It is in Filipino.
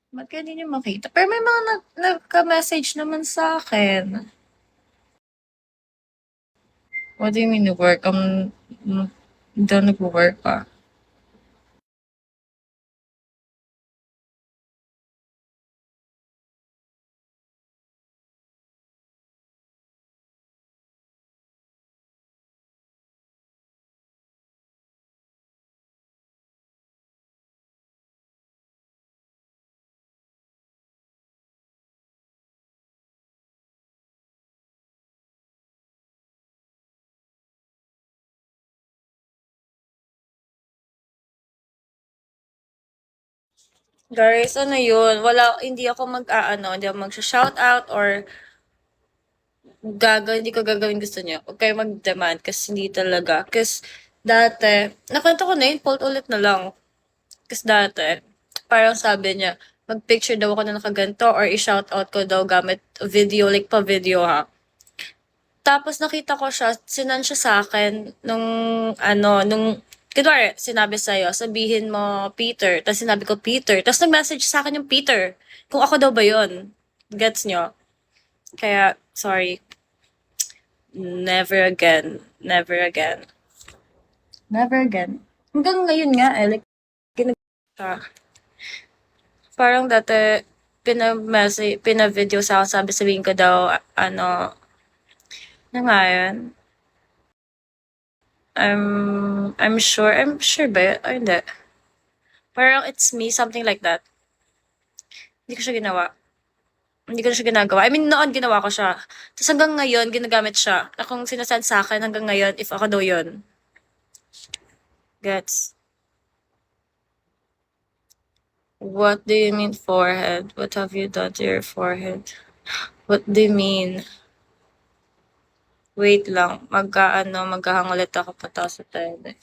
Ba't kaya hindi niyo makita? Pero may mga nagka-message naman sa akin. What do you mean work? Hindi ako nag-work pa. Guys, ano yun? Hindi ako hindi ako mag-shoutout or hindi ko gagawin gusto niyo. Huwag kayo mag-demand kasi hindi talaga. Kasi dati, nakwento ko na yun, fault ulit na lang. Kasi dati, parang sabi niya, mag-picture daw ako na nakaganto or i-shoutout ko daw gamit video, like pa video ha. Tapos nakita ko siya, sinan siya sa akin nung kunwari, sinabi sa'yo, sabihin mo Peter, tapos sinabi ko Peter, tapos nag-message sa akin yung Peter, kung ako daw ba yun. Gets nyo? Kaya, sorry, never again, never again, never again. Hanggang ngayon nga, like, ginag siya. Parang dati, pina-video sa akin, sabihin ko daw, na nga yun, I'm sure ba? Ay, hindi. Parang it's me, something like that. Hindi ko siya ginawa. Hindi ko na siya ginagawa. I mean, noon ginawa ko siya. Tapos hanggang ngayon, ginagamit siya. Akong sinasend sa akin hanggang ngayon, if ako daw yun. Gets? What do you mean forehead? What have you done to your forehead? What do you mean? Wait lang. Maghahang ulit ako pataas sa tele.